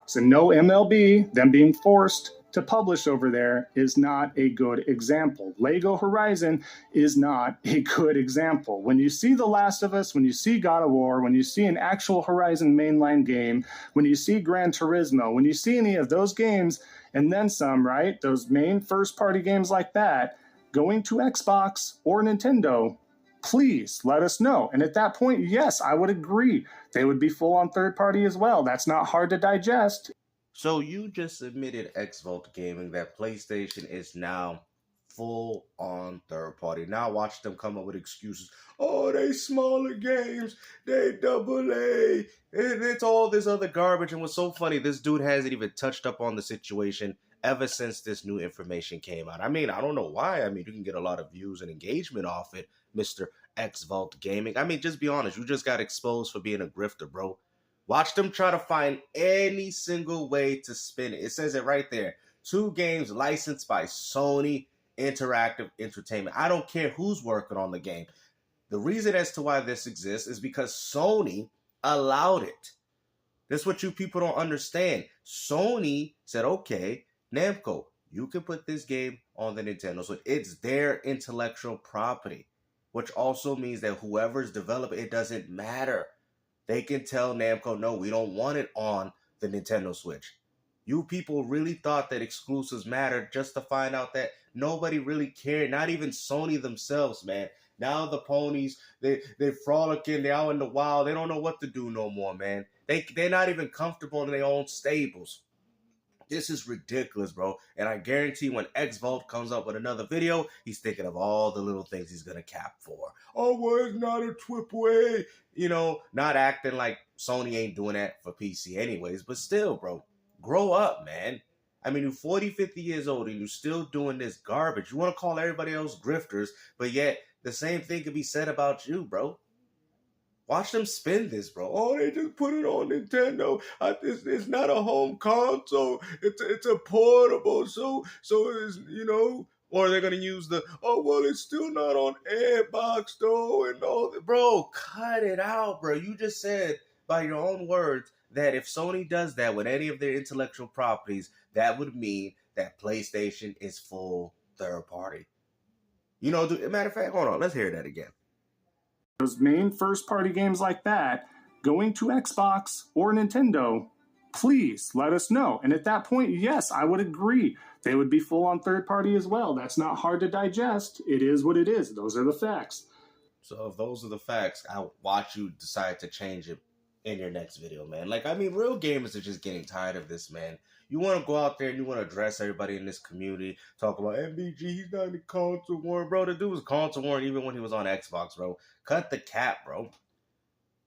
So no MLB, them being forced to publish over there is not a good example. Lego Horizon is not a good example. When you see The Last of Us, when you see God of War, when you see an actual Horizon mainline game, when you see Gran Turismo, when you see any of those games, and then some, right? Those main first-party games like that, going to Xbox or Nintendo, please let us know. And at that point, yes, I would agree. They would be full on third party as well. That's not hard to digest. So you just admitted, Xvault Gaming, that PlayStation is now full on third party. Now watch them come up with excuses. Oh, they smaller games, they AA, and it's all this other garbage. And what's so funny, this dude hasn't even touched up on the situation ever since this new information came out. I mean, I don't know why. I mean, you can get a lot of views and engagement off it, Mr. Xvault Gaming. I mean, just be honest. You just got exposed for being a grifter, bro. Watch them try to find any single way to spin it. It says it right there. 2 games licensed by Sony Interactive Entertainment. I don't care who's working on the game. The reason as to why this exists is because Sony allowed it. That's what you people don't understand. Sony said, okay, Namco, you can put this game on the Nintendo Switch. It's their intellectual property, which also means that whoever's developing it doesn't matter. They can tell Namco, no, we don't want it on the Nintendo Switch. You people really thought that exclusives mattered, just to find out that nobody really cared. Not even Sony themselves, man. Now the ponies, they're frolicking, they're out in the wild. They don't know what to do no more, man. They're not even comfortable in their own stables. This is ridiculous, bro. And I guarantee when Xvault comes up with another video, he's thinking of all the little things he's going to cap for. Oh, well, it's not a AAA. You know, not acting like Sony ain't doing that for PC anyways. But still, bro, grow up, man. I mean, you're 40, 50 years old and you're still doing this garbage. You want to call everybody else grifters, but yet the same thing could be said about you, bro. Watch them spin this, bro. Oh, they just put it on Nintendo. It's not a home console. It's a portable. So it's, you know, or they're gonna use the, oh well, it's still not on Airbox though, and all that. Bro, cut it out, bro. You just said by your own words that if Sony does that with any of their intellectual properties, that would mean that PlayStation is full third party. You know, matter of fact, hold on, let's hear that again. Those main first-party games like that, going to Xbox or Nintendo, please let us know. And at that point, yes, I would agree. They would be full on third-party as well. That's not hard to digest. It is what it is. Those are the facts. So if those are the facts, I'll watch you decide to change it in your next video, man. Like, I mean, real gamers are just getting tired of this, man. You want to go out there and you want to address everybody in this community, talk about MBG, he's not in the console war. Bro, the dude was console war even when he was on Xbox, bro. Cut the cap, bro.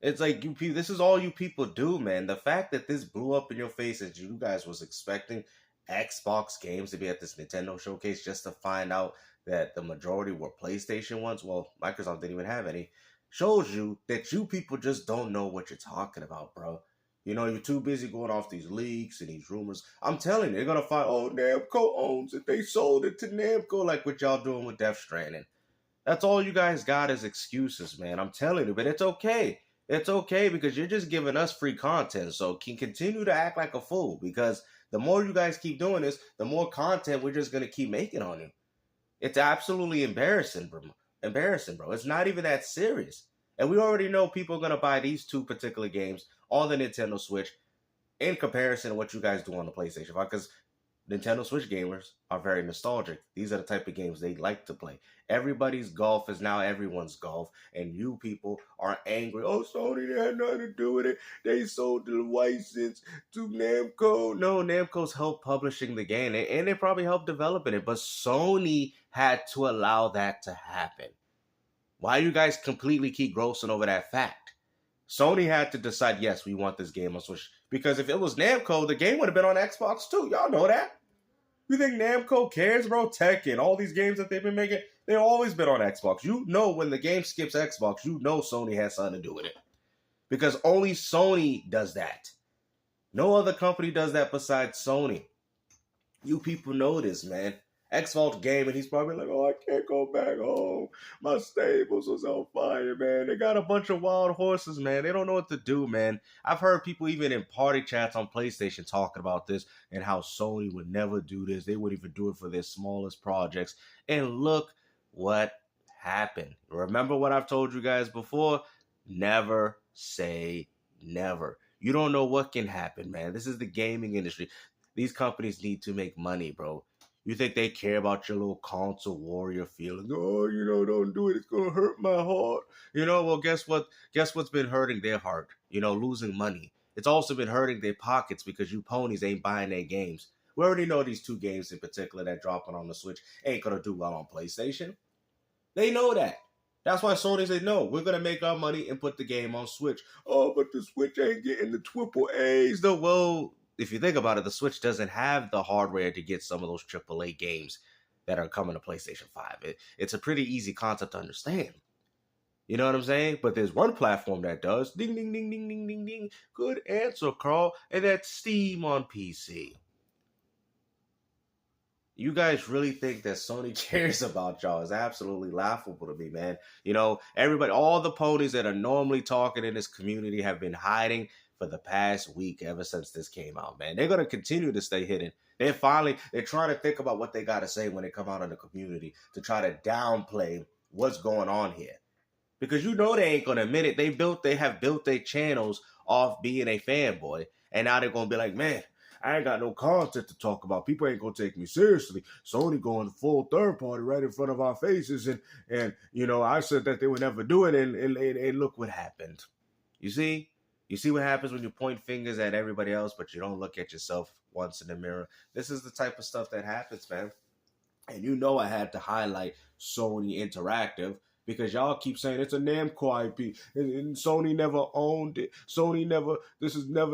It's like, this is all you people do, man. The fact that this blew up in your face as you guys was expecting Xbox games to be at this Nintendo showcase just to find out that the majority were PlayStation ones. Well, Microsoft didn't even have any. Shows you that you people just don't know what you're talking about, bro. You know, you're too busy going off these leaks and these rumors. I'm telling you, they're going to find, oh, Namco owns it. They sold it to Namco, like what y'all doing with Death Stranding. That's all you guys got is excuses, man. I'm telling you, but it's okay. It's okay because you're just giving us free content. So can continue to act like a fool because the more you guys keep doing this, the more content we're just going to keep making on you. It's absolutely embarrassing, bro. Embarrassing, bro. It's not even that serious. And we already know people are going to buy these 2 particular games on the Nintendo Switch in comparison to what you guys do on the PlayStation 5 because Nintendo Switch gamers are very nostalgic. These are the type of games they like to play. Everybody's golf is now everyone's golf, and you people are angry. Oh, Sony, they had nothing to do with it. They sold the license to Namco. No, Namco's helped publishing the game, and they probably helped developing it, but Sony had to allow that to happen. Why you guys completely keep grossing over that fact? Sony had to decide, yes, we want this game on Switch. Because if it was Namco, the game would have been on Xbox too. Y'all know that. You think Namco cares, bro? Tekken, all these games that they've been making, they've always been on Xbox. You know when the game skips Xbox, you know Sony has something to do with it. Because only Sony does that. No other company does that besides Sony. You people know this, man. Xvault game, and he's probably like, oh, I can't go back home. My stables was on fire, man. They got a bunch of wild horses, man. They don't know what to do, man. I've heard people even in party chats on PlayStation talking about this and how Sony would never do this. They wouldn't even do it for their smallest projects. And look what happened. Remember what I've told you guys before? Never say never. You don't know what can happen, man. This is the gaming industry. These companies need to make money, bro. You think they care about your little console warrior feeling? Oh, don't do it. It's going to hurt my heart. Well, guess what? Guess what's been hurting their heart? Losing money. It's also been hurting their pockets because you ponies ain't buying their games. We already know these two games in particular that dropping on the Switch ain't going to do well on PlayStation. They know that. That's why Sony said, no, we're going to make our money and put the game on Switch. Oh, but the Switch ain't getting the triple A's, though. Well, if you think about it, the Switch doesn't have the hardware to get some of those AAA games that are coming to PlayStation 5. It's a pretty easy concept to understand. You know what I'm saying? But there's one platform that does. Ding, ding, ding, ding, ding, ding, ding. Good answer, Carl. And that's Steam on PC. You guys really think that Sony cares about y'all? It's absolutely laughable to me, man. Everybody, all the ponies that are normally talking in this community have been hiding for the past week ever since this came out, man. They're going to continue to stay hidden. They're trying to think about what they got to say when they come out in the community to try to downplay what's going on here. Because they ain't going to admit it. They have built their channels off being a fanboy. And now they're going to be like, man, I ain't got no content to talk about. People ain't going to take me seriously. Sony going full third party right in front of our faces. And I said that they would never do it. And look what happened. You see? You see what happens when you point fingers at everybody else, but you don't look at yourself once in the mirror. This is the type of stuff that happens, man. And I had to highlight Sony Interactive because y'all keep saying it's a Namco IP and Sony never owned it.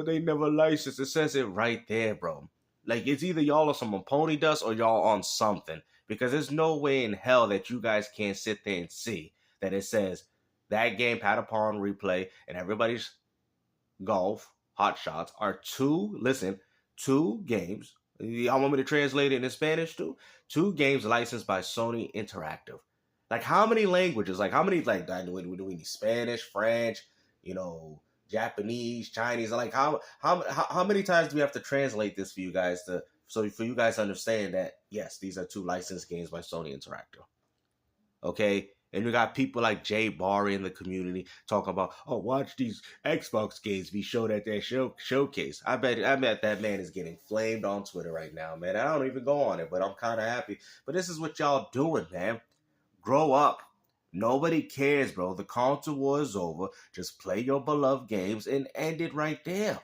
They never licensed. It says it right there, bro. Like, it's either y'all are some pony dust or y'all on something, because there's no way in hell that you guys can't sit there and see that it says that game, Patapon Replay, and everybody's Golf, Hot Shots are two games. Y'all want me to translate it in Spanish too? 2 games licensed by Sony Interactive. Like, how many languages? Like, how many, do we need Spanish, French, Japanese, Chinese? Like, how many times do we have to translate this for you guys for you guys to understand that, yes, these are 2 licensed games by Sony Interactive. Okay? And we got people like Jay Barry in the community talking about, oh, watch these Xbox games be showed at their showcase. I bet that man is getting flamed on Twitter right now, man. I don't even go on it, but I'm kind of happy. But this is what y'all doing, man. Grow up. Nobody cares, bro. The console war is over. Just play your beloved games and end it right there.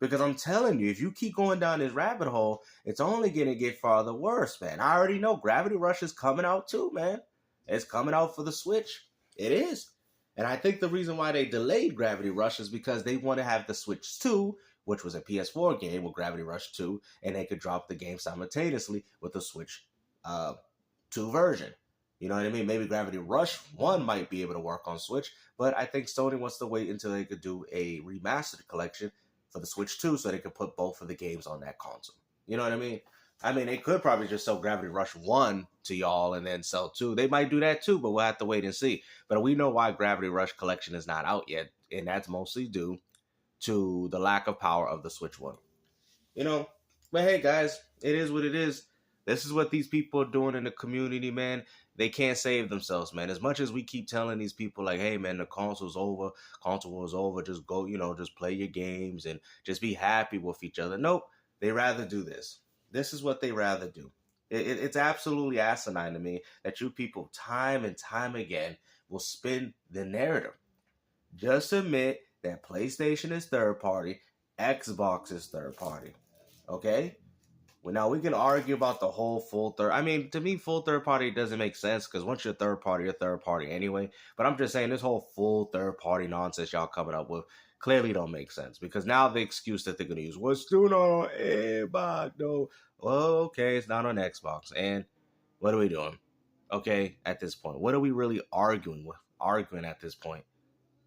Because I'm telling you, if you keep going down this rabbit hole, it's only going to get farther worse, man. I already know Gravity Rush is coming out too, man. It's coming out for the Switch. It is. And I think the reason why they delayed Gravity Rush is because they want to have the Switch 2, which was a PS4 game with Gravity Rush 2, and they could drop the game simultaneously with the Switch 2 version. You know what I mean? Maybe Gravity Rush 1 might be able to work on Switch, but I think Sony wants to wait until they could do a remastered collection for the Switch 2 so they could put both of the games on that console. You know what I mean? I mean, they could probably just sell Gravity Rush 1 to y'all and then sell 2. They might do that too, but we'll have to wait and see. But we know why Gravity Rush Collection is not out yet, and that's mostly due to the lack of power of the Switch 1. But hey, guys, it is what it is. This is what these people are doing in the community, man. They can't save themselves, man. As much as we keep telling these people, like, hey, man, the console war's over, just go, just play your games and just be happy with each other. Nope, they rather do this. This is what they rather do. It's absolutely asinine to me that you people time and time again will spin the narrative. Just admit that PlayStation is third party, Xbox is third party. Okay? Well, now we can argue about the whole full third. I mean, to me, full third party doesn't make sense because once you're third party, you're third party anyway. But I'm just saying this whole full third party nonsense y'all coming up with clearly don't make sense because now the excuse that they're going to use was still not on Xbox, though. Well, okay, it's not on Xbox. And what are we doing? Okay, at this point, what are we really arguing at this point?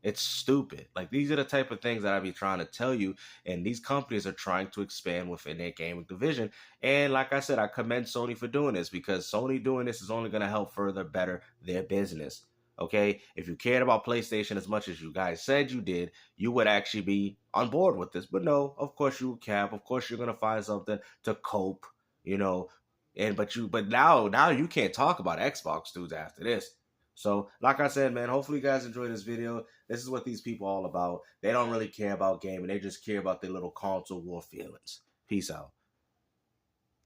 It's stupid. Like, these are the type of things that I be trying to tell you, and these companies are trying to expand within their gaming division. And like I said, I commend Sony for doing this, because Sony doing this is only going to help further better their business. Okay, if you cared about PlayStation as much as you guys said you did, you would actually be on board with this. But no, of course you cap. Of course you're gonna find something to cope, you know. But now you can't talk about Xbox dudes after this. So, like I said, man, hopefully you guys enjoyed this video. This is what these people are all about. They don't really care about gaming. They just care about their little console war feelings. Peace out.